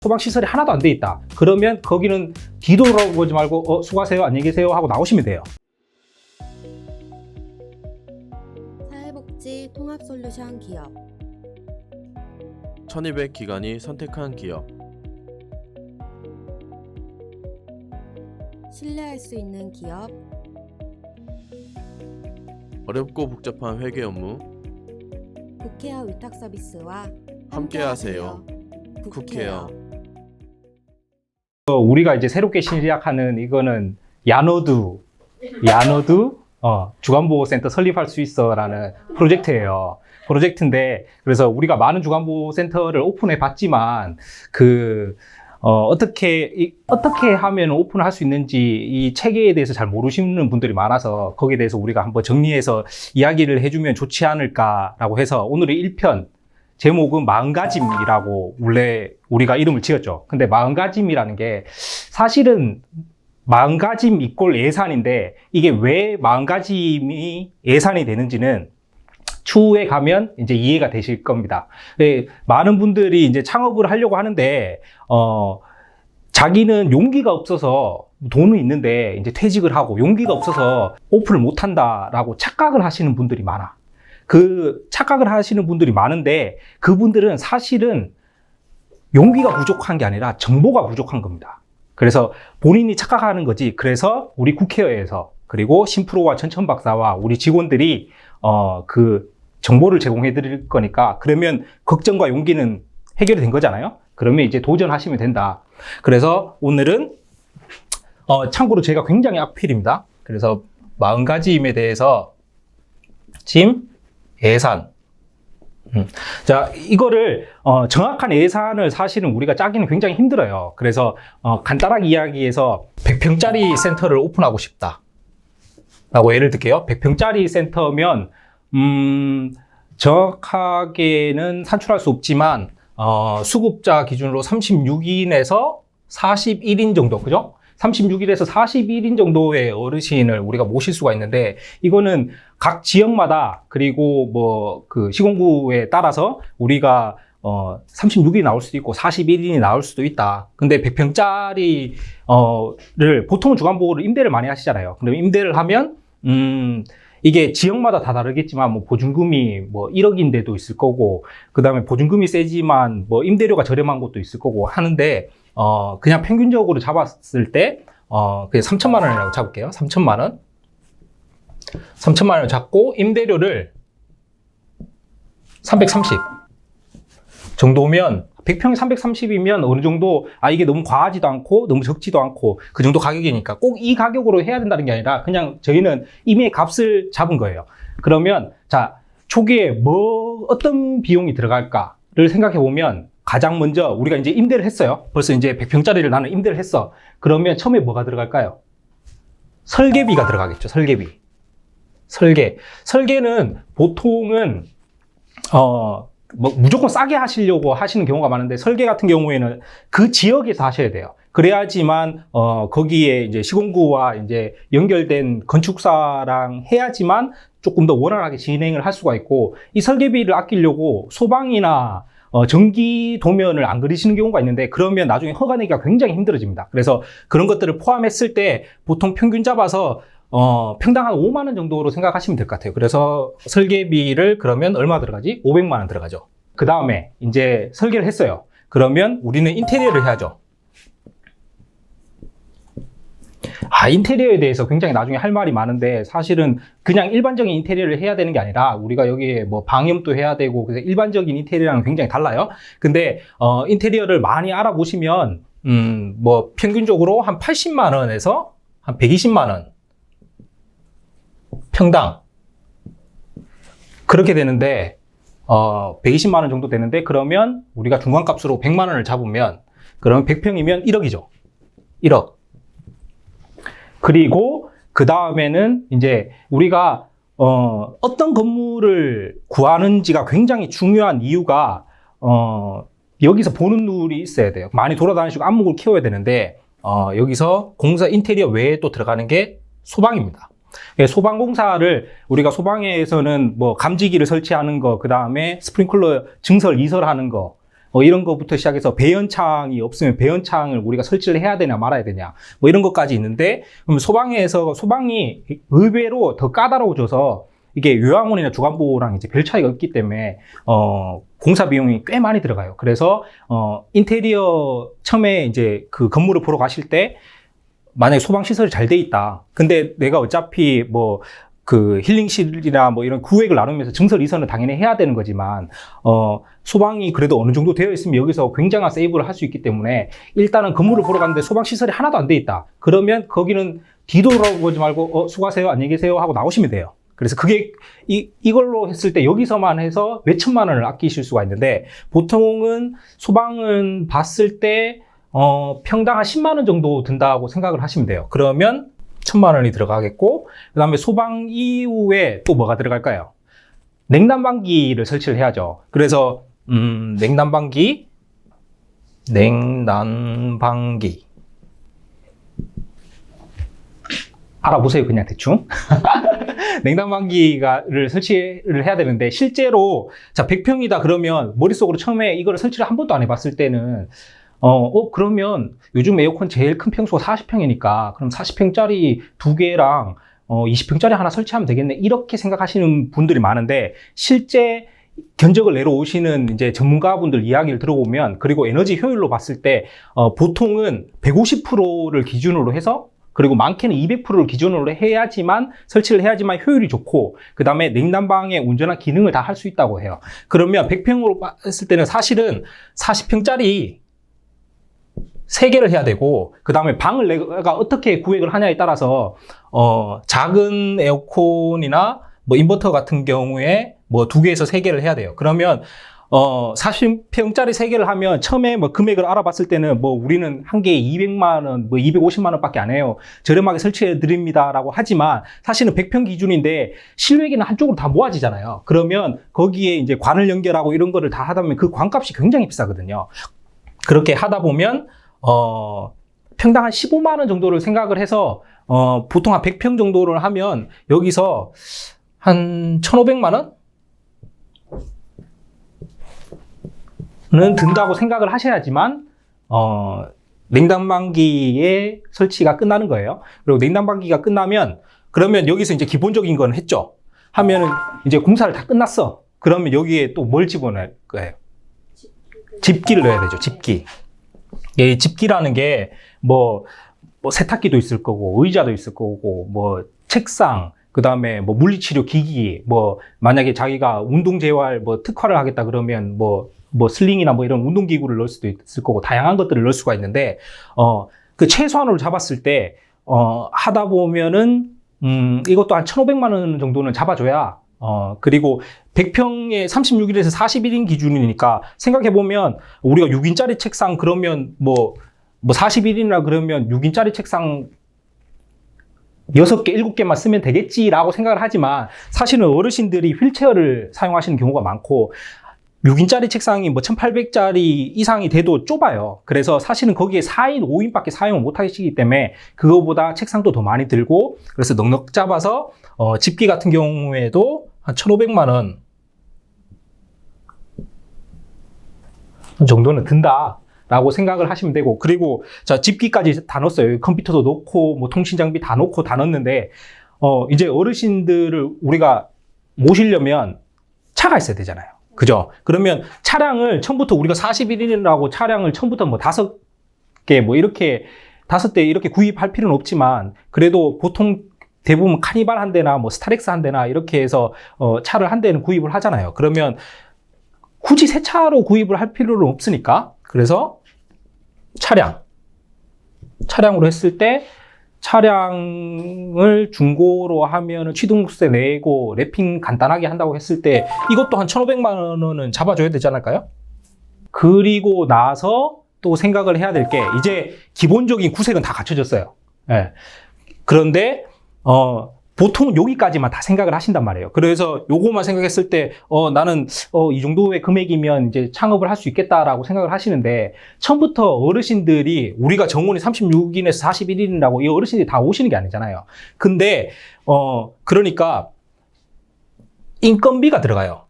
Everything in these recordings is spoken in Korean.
소방시설이 하나도 안 돼 있다. 그러면 거기는 뒤돌아보지 말고 수고하세요, 안녕히 계세요 하고 나오시면 돼요. 사회복지 통합솔루션 기업 1200 기관이 선택한 기업. 신뢰할 수 있는 기업 어렵고 복잡한 회계 업무 국회어 위탁 서비스와 함께하세요. 국회어. 우리가 이제 새롭게 시작하는 이거는 야노두 주간보호센터 설립할 수 있어라는 프로젝트인데, 그래서 우리가 많은 주간보호센터를 오픈해 봤지만 어떻게 하면 오픈을 할 수 있는지 이 체계에 대해서 잘 모르시는 분들이 많아서 거기에 대해서 우리가 한번 정리해서 이야기를 해주면 좋지 않을까라고 해서 오늘의 1편 제목은 마음가짐이라고 원래 우리가 이름을 지었죠. 근데 마음가짐이라는 게 사실은 마음가짐 이꼴 예산인데, 이게 왜 마음가짐이 예산이 되는지는 추후에 가면 이제 이해가 되실 겁니다. 많은 분들이 이제 창업을 하려고 하는데, 자기는 용기가 없어서 돈은 있는데 이제 퇴직을 하고 용기가 없어서 오픈을 못 한다라고 착각을 하시는 분들이 많아. 그 착각을 하시는 분들이 많은데, 그분들은 사실은 용기가 부족한 게 아니라 정보가 부족한 겁니다. 그래서 본인이 착각하는 거지. 그래서 우리 국회의에서, 그리고 신프로와 전천박사와 우리 직원들이 그 정보를 제공해 드릴 거니까, 그러면 걱정과 용기는 해결이 된 거잖아요. 그러면 이제 도전하시면 된다. 그래서 오늘은 참고로 제가 굉장히 악필입니다. 그래서 마음가짐에 대해서 예산. 자, 이거를 정확한 예산을 사실은 우리가 짜기는 굉장히 힘들어요. 그래서 간단하게 이야기해서 100평짜리 센터를 오픈하고 싶다 라고 예를 들게요. 100평짜리 센터면 정확하게는 산출할 수 없지만 수급자 기준으로 36인에서 41인 정도, 그죠? 36일에서 41인 정도의 어르신을 우리가 모실 수가 있는데, 이거는 각 지역마다, 그리고 뭐 그 시군구에 따라서 우리가 36일이 나올 수도 있고 41인이 나올 수도 있다. 근데 100평짜리를 보통 주간보호를 임대를 많이 하시잖아요. 그럼 임대를 하면 이게 지역마다 다 다르겠지만, 뭐 보증금이 뭐 1억인 데도 있을 거고, 그 다음에 보증금이 세지만 뭐 임대료가 저렴한 곳도 있을 거고 하는데, 그냥 평균적으로 잡았을 때 그냥 3천만 원이라고 잡을게요. 3천만 원. 3천만 원을 잡고 임대료를 330 정도면, 100평이 330이면 어느 정도, 이게 너무 과하지도 않고 너무 적지도 않고 그 정도 가격이니까 꼭 이 가격으로 해야 된다는 게 아니라 그냥 저희는 이미 값을 잡은 거예요. 그러면 자, 초기에 어떤 비용이 들어갈까를 생각해 보면, 가장 먼저 우리가 이제 임대를 했어요. 벌써 이제 100평짜리를 나는 임대를 했어. 그러면 처음에 뭐가 들어갈까요? 설계비가 들어가겠죠. 설계는 보통은 무조건 싸게 하시려고 하시는 경우가 많은데, 설계 같은 경우에는 그 지역에서 하셔야 돼요. 그래야지만 거기에 이제 시공구와 이제 연결된 건축사랑 해야지만 조금 더 원활하게 진행을 할 수가 있고, 이 설계비를 아끼려고 소방이나 전기 도면을 안 그리시는 경우가 있는데, 그러면 나중에 허가 내기가 굉장히 힘들어집니다. 그래서 그런 것들을 포함했을 때 보통 평균 잡아서 평당 한 5만 원 정도로 생각하시면 될 것 같아요. 그래서 설계비를 그러면 얼마 들어가지? 500만 원 들어가죠. 그 다음에 이제 설계를 했어요. 그러면 우리는 인테리어를 해야죠. 인테리어에 대해서 굉장히 나중에 할 말이 많은데, 사실은 그냥 일반적인 인테리어를 해야 되는 게 아니라 우리가 여기에 뭐 방염도 해야 되고, 그래서 일반적인 인테리어랑 굉장히 달라요. 근데 인테리어를 많이 알아보시면 뭐 평균적으로 한 80만 원에서 한 120만 원 평당 그렇게 되는데, 120만 원 정도 되는데, 그러면 우리가 중간값으로 100만 원을 잡으면, 그러면 100평이면 1억이죠. 1억. 그리고 그 다음에는 이제 우리가 어떤 건물을 구하는지가 굉장히 중요한 이유가, 여기서 보는 눈이 있어야 돼요. 많이 돌아다니시고 안목을 키워야 되는데, 여기서 공사 인테리어 외에 또 들어가는 게 소방입니다. 소방공사를, 우리가 소방에서는 뭐 감지기를 설치하는 거, 그 다음에 스프링클러 증설 이설하는 거, 이런 것부터 시작해서 배연창이 없으면 배연창을 우리가 설치를 해야 되냐 말아야 되냐 뭐 이런 것까지 있는데, 그럼 소방이 의외로 더 까다로워져서 이게 요양원이나 주간보호랑 이제 별 차이가 없기 때문에 공사 비용이 꽤 많이 들어가요. 그래서 인테리어 처음에 이제 그 건물을 보러 가실 때 만약에 소방 시설이 잘 돼 있다. 근데 내가 어차피 뭐 그 힐링실이나 뭐 이런 구획을 나누면서 증설 이전은 당연히 해야 되는 거지만 소방이 그래도 어느 정도 되어 있으면 여기서 굉장한 세이브를 할 수 있기 때문에 일단은 건물을 보러 갔는데 소방 시설이 하나도 안 돼 있다. 그러면 거기는 뒤돌아보지 말고 수고하세요, 안녕히 계세요 하고 나오시면 돼요. 그래서 그게 이걸로 했을 때 여기서만 해서 몇 천만 원을 아끼실 수가 있는데, 보통은 소방은 봤을 때 평당 한 10만 원 정도 든다고 생각을 하시면 돼요. 그러면 1,000만 원이 들어가겠고, 그 다음에 소방 이후에 또 뭐가 들어갈까요? 냉난방기를 설치를 해야죠. 그래서 냉난방기 알아보세요, 그냥 대충. 냉난방기를 설치를 해야 되는데, 실제로 자 100평이다 그러면 머릿속으로 처음에 이거를 설치를 한 번도 안 해봤을 때는 그러면 요즘 에어컨 제일 큰 평수가 40평이니까 그럼 40평짜리 2개랑 20평짜리 하나 설치하면 되겠네, 이렇게 생각하시는 분들이 많은데, 실제 견적을 내려오시는 이제 전문가분들 이야기를 들어보면, 그리고 에너지 효율로 봤을 때 보통은 150%를 기준으로 해서, 그리고 많게는 200%를 기준으로 설치를 해야지만 효율이 좋고, 그 다음에 냉난방의 온전한 기능을 다 할 수 있다고 해요. 그러면 100평으로 봤을 때는 사실은 40평짜리 3개를 해야 되고, 그 다음에 방을 내가 어떻게 구획을 하냐에 따라서 작은 에어컨이나 뭐 인버터 같은 경우에 뭐 2개에서 3개를 해야 돼요. 그러면 40평짜리 3개를 하면 처음에 뭐 금액을 알아봤을 때는 뭐 우리는 한 개에 200만 원, 뭐 250만 원밖에 안 해요, 저렴하게 설치해 드립니다라고 하지만, 사실은 100평 기준인데 실외기는 한쪽으로 다 모아지잖아요. 그러면 거기에 이제 관을 연결하고 이런 거를 다 하다 보면 그 관값이 굉장히 비싸거든요. 그렇게 하다 보면 평당 한 15만 원 정도를 생각을 해서 보통 한 100평 정도를 하면 여기서 한 1,500만 원? 는 든다고 생각을 하셔야지만 냉난방기의 설치가 끝나는 거예요. 그리고 냉난방기가 끝나면, 그러면 여기서 이제 기본적인 건 했죠. 하면은 이제 공사를 다 끝났어. 그러면 여기에 또 뭘 집어넣을 거예요? 집기를 넣어야 되죠. 집기. 이 집기라는 게 뭐 세탁기도 있을 거고, 의자도 있을 거고, 뭐 책상, 그 다음에 뭐 물리치료 기기, 뭐 만약에 자기가 운동재활 뭐 특화를 하겠다 그러면 뭐 슬링이나 뭐 이런 운동기구를 넣을 수도 있을 거고, 다양한 것들을 넣을 수가 있는데, 그 최소한으로 잡았을 때 하다 보면은 이것도 한 1,500만 원 정도는 잡아줘야, 그리고 100평에 36일에서 41인 기준이니까 생각해보면, 우리가 6인짜리 책상 그러면 뭐 41인이라 그러면 6인짜리 책상 6개, 7개만 쓰면 되겠지라고 생각을 하지만, 사실은 어르신들이 휠체어를 사용하시는 경우가 많고, 6인짜리 책상이 뭐 1800짜리 이상이 돼도 좁아요. 그래서 사실은 거기에 4인, 5인밖에 사용을 못 하시기 때문에 그거보다 책상도 더 많이 들고, 그래서 넉넉 잡아서 집기 같은 경우에도 한 1,500만 원 정도는 든다라고 생각을 하시면 되고, 그리고 자 집기까지 다 넣었어요. 컴퓨터도 넣고 뭐 통신 장비 다 넣고 다 넣었는데, 이제 어르신들을 우리가 모시려면 차가 있어야 되잖아요. 그죠? 그러면 차량을 처음부터 우리가 41인이라고 차량을 처음부터 뭐 5개 뭐 이렇게 5대 이렇게 구입할 필요는 없지만, 그래도 보통 대부분 카니발 한 대나 뭐 스타렉스 한 대나 이렇게 해서 차를 한 대는 구입을 하잖아요. 그러면 굳이 새 차로 구입을 할 필요는 없으니까, 그래서 차량으로 했을 때, 차량을 중고로 하면 취등록세 내고 랩핑 간단하게 한다고 했을 때 이것도 한 1,500만 원은 잡아줘야 되지 않을까요? 그리고 나서 또 생각을 해야 될 게, 이제 기본적인 구색은 다 갖춰졌어요. 예. 그런데 보통 여기까지만 다 생각을 하신단 말이에요. 그래서 요거만 생각했을 때 나는 이 정도의 금액이면 이제 창업을 할 수 있겠다라고 생각을 하시는데, 처음부터 어르신들이, 우리가 정원이 36인에서 41인이라고 이 어르신들이 다 오시는 게 아니잖아요. 근데 그러니까 인건비가 들어가요.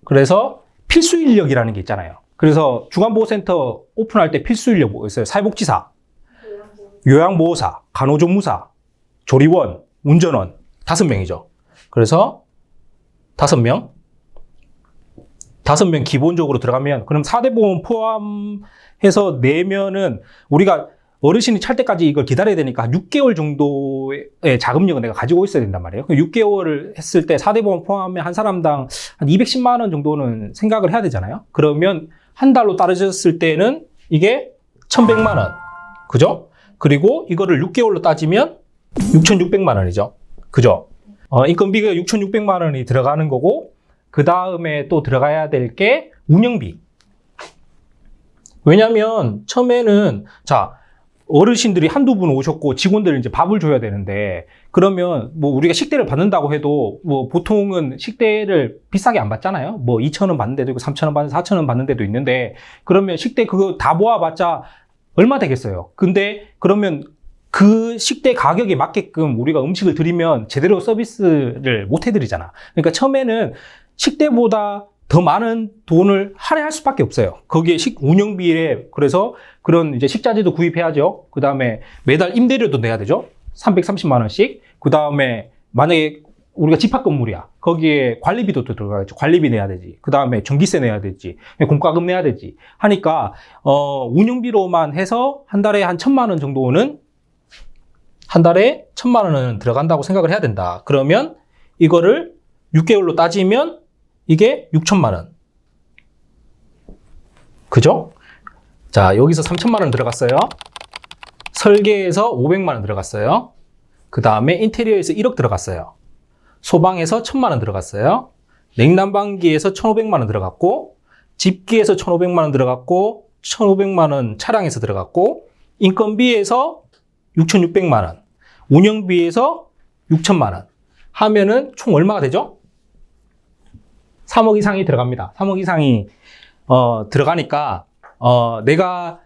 그래서 필수 인력이라는 게 있잖아요. 그래서 중간보호센터 오픈할 때 필수 인력 뭐 있어요? 사회복지사, 요양보호사, 간호조무사, 조리원, 운전원 5명이죠. 그래서 5명 기본적으로 들어가면 그럼 4대 보험 포함해서 내면은 우리가 어르신이 찰 때까지 이걸 기다려야 되니까 한 6개월 정도의 자금력은 내가 가지고 있어야 된단 말이에요. 6개월을 했을 때 4대 보험 포함하면 한 사람당 한 210만 원 정도는 생각을 해야 되잖아요. 그러면 한 달로 따져졌을 때는 이게 1,100만 원. 그죠? 그리고 이거를 6개월로 따지면 6,600만 원이죠. 그죠? 인건비가 6,600만 원이 들어가는 거고, 그 다음에 또 들어가야 될 게 운영비. 왜냐면 처음에는 어르신들이 한두 분 오셨고 직원들 이제 밥을 줘야 되는데, 그러면 뭐 우리가 식대를 받는다고 해도 뭐 보통은 식대를 비싸게 안 받잖아요. 뭐 2,000원 받는 데도 있고 3,000원 받는 4,000원 받는 데도 있는데, 그러면 식대 그거 다 모아봤자 얼마 되겠어요. 근데 그러면 그 식대 가격에 맞게끔 우리가 음식을 드리면 제대로 서비스를 못 해드리잖아. 그러니까 처음에는 식대보다 더 많은 돈을 할애할 수밖에 없어요. 거기에 운영비에, 그래서 그런 이제 식자재도 구입해야죠. 그 다음에 매달 임대료도 내야 되죠. 330만 원씩. 그 다음에 만약에 우리가 집합 건물이야. 거기에 관리비도 또 들어가겠죠. 관리비 내야 되지. 그 다음에 전기세 내야 되지. 공과금 내야 되지. 하니까, 운영비로만 해서 한 달에 한 1,000만 원 정도는, 한 달에 1,000만 원은 들어간다고 생각을 해야 된다. 그러면 이거를 6개월로 따지면 이게 6,000만 원. 그죠? 자, 여기서 3,000만 원 들어갔어요. 설계에서 500만 원 들어갔어요. 그 다음에 인테리어에서 1억 들어갔어요. 소방에서 1,000만 원 들어갔어요. 냉난방기에서 1,500만 원 들어갔고, 집기에서 1,500만 원 들어갔고, 1,500만 원 차량에서 들어갔고, 인건비에서 6,600만 원, 운영비에서 6,000만 원 하면은 총 얼마가 되죠? 3억 이상이 들어갑니다. 3억 이상이 들어가니까 내가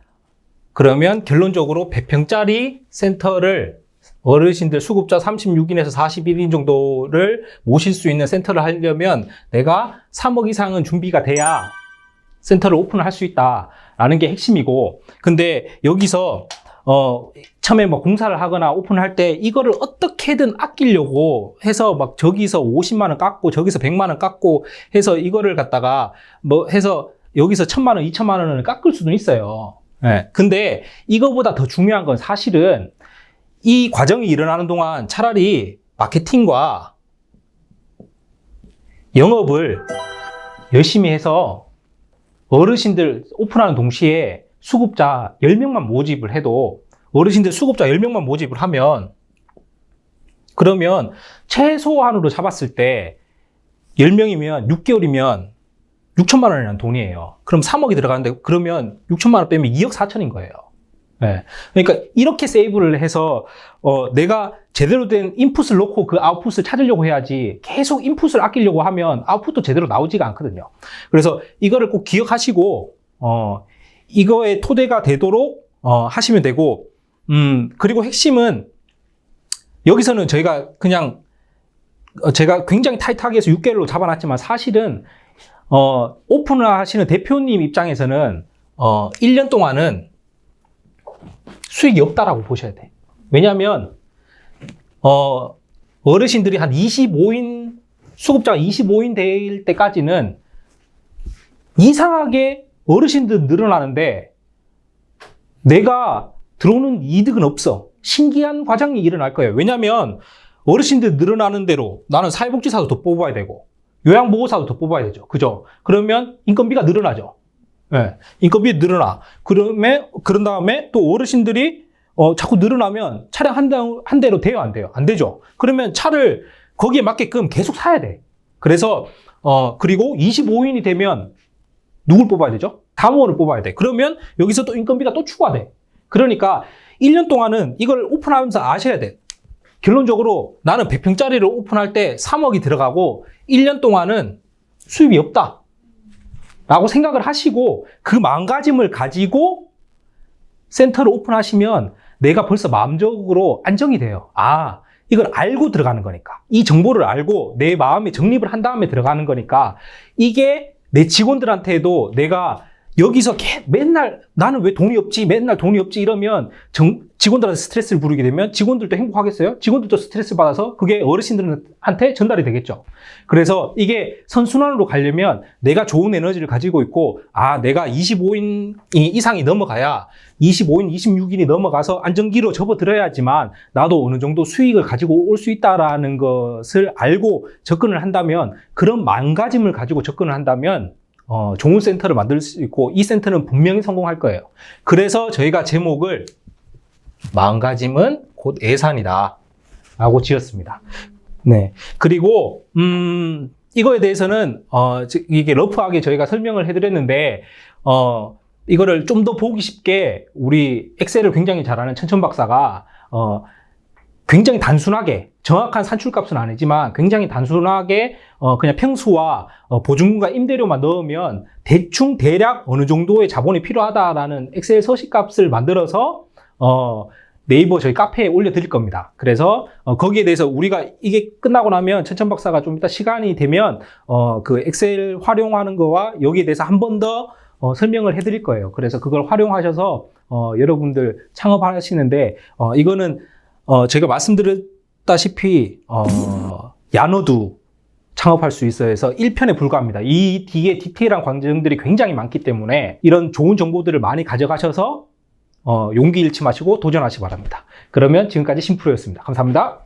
그러면 결론적으로 100평짜리 센터를, 어르신들 수급자 36인에서 41인 정도를 모실 수 있는 센터를 하려면 내가 3억 이상은 준비가 돼야 센터를 오픈을 할 수 있다라는 게 핵심이고, 근데 여기서 처음에 뭐 공사를 하거나 오픈할 때 이거를 어떻게든 아끼려고 해서 막 저기서 50만 원 깎고 저기서 100만 원 깎고 해서 이거를 갖다가 뭐 해서 여기서 1,000만 원, 2,000만 원을 깎을 수도 있어요. 네. 근데 이거보다 더 중요한 건 사실은 이 과정이 일어나는 동안 차라리 마케팅과 영업을 열심히 해서 어르신들 오픈하는 동시에 수급자 10명만 모집을 해도, 어르신들 수급자 10명만 모집을 하면, 그러면 최소한으로 잡았을 때 10명이면 6개월이면 6천만 원이라는 돈이에요. 그럼 3억이 들어가는데, 그러면 6천만 원 빼면 2억 4천인 거예요. 네. 그러니까 이렇게 세이브를 해서 내가 제대로 된 인풋을 놓고 그 아웃풋을 찾으려고 해야지, 계속 인풋을 아끼려고 하면 아웃풋도 제대로 나오지가 않거든요. 그래서 이거를 꼭 기억하시고 이거의 토대가 되도록 하시면 되고, 그리고 핵심은 여기서는 저희가 그냥 제가 굉장히 타이트하게 해서 6개월로 잡아놨지만, 사실은 오픈을 하시는 대표님 입장에서는 1년 동안은 수익이 없다라고 보셔야 돼. 왜냐하면 어르신들이 한 25인, 수급자가 25인 될 때까지는 이상하게 어르신들 늘어나는데 내가 들어오는 이득은 없어. 신기한 과정이 일어날 거예요. 왜냐하면 어르신들 늘어나는 대로 나는 사회복지사도 더 뽑아야 되고 요양보호사도 더 뽑아야 되죠. 그죠? 그러면 인건비가 늘어나죠. 네, 인건비 늘어나. 그런 다음에 또 어르신들이 자꾸 늘어나면 차량 한 대로 돼요, 안 돼요? 안 되죠. 그러면 차를 거기에 맞게끔 계속 사야 돼. 그래서 그리고 25인이 되면 누굴 뽑아야 되죠? 담원을 뽑아야 돼. 그러면 여기서 또 인건비가 또 추가돼. 그러니까 1년 동안은 이걸 오픈하면서 아셔야 돼. 결론적으로 나는 100평짜리를 오픈할 때 3억이 들어가고 1년 동안은 수입이 없다 라고 생각을 하시고, 그 마음가짐을 가지고 센터를 오픈하시면 내가 벌써 마음적으로 안정이 돼요. 아, 이걸 알고 들어가는 거니까, 이 정보를 알고 내 마음에 정립을 한 다음에 들어가는 거니까, 이게 내 직원들한테도 내가 여기서 맨날 나는 왜 돈이 없지? 맨날 돈이 없지? 이러면 직원들한테 스트레스를 부르게 되면 직원들도 행복하겠어요? 직원들도 스트레스 받아서 그게 어르신들한테 전달이 되겠죠. 그래서 이게 선순환으로 가려면 내가 좋은 에너지를 가지고 있고, 아, 내가 25인 이상이 넘어가야 25인, 26인이 넘어가서 안정기로 접어들어야지만 나도 어느 정도 수익을 가지고 올 수 있다라는 것을 알고 접근을 한다면, 그런 마음가짐을 가지고 접근을 한다면 좋은 센터를 만들 수 있고, 이 센터는 분명히 성공할 거예요. 그래서 저희가 제목을 마음가짐은 곧 예산이다 라고 지었습니다. 네. 그리고 이거에 대해서는 이게 러프하게 저희가 설명을 해드렸는데, 이거를 좀 더 보기 쉽게 우리 엑셀을 굉장히 잘하는 천천 박사가 굉장히 단순하게, 정확한 산출값은 아니지만 굉장히 단순하게 그냥 평수와 보증금과 임대료만 넣으면 대충 대략 어느 정도의 자본이 필요하다라는 엑셀 서식값을 만들어서 네이버 저희 카페에 올려드릴 겁니다. 그래서 거기에 대해서 우리가 이게 끝나고 나면 천천 박사가 좀 이따 시간이 되면 그 엑셀 활용하는 거와 여기에 대해서 한 번 더 설명을 해드릴 거예요. 그래서 그걸 활용하셔서 여러분들 창업하시는데, 이거는 제가 말씀드렸다시피 야너도 창업할 수 있어야 해서 1편에 불과합니다. 이 뒤에 디테일한 과정들이 굉장히 많기 때문에 이런 좋은 정보들을 많이 가져가셔서 용기 잃지 마시고 도전하시기 바랍니다. 그러면 지금까지 심프로였습니다. 감사합니다.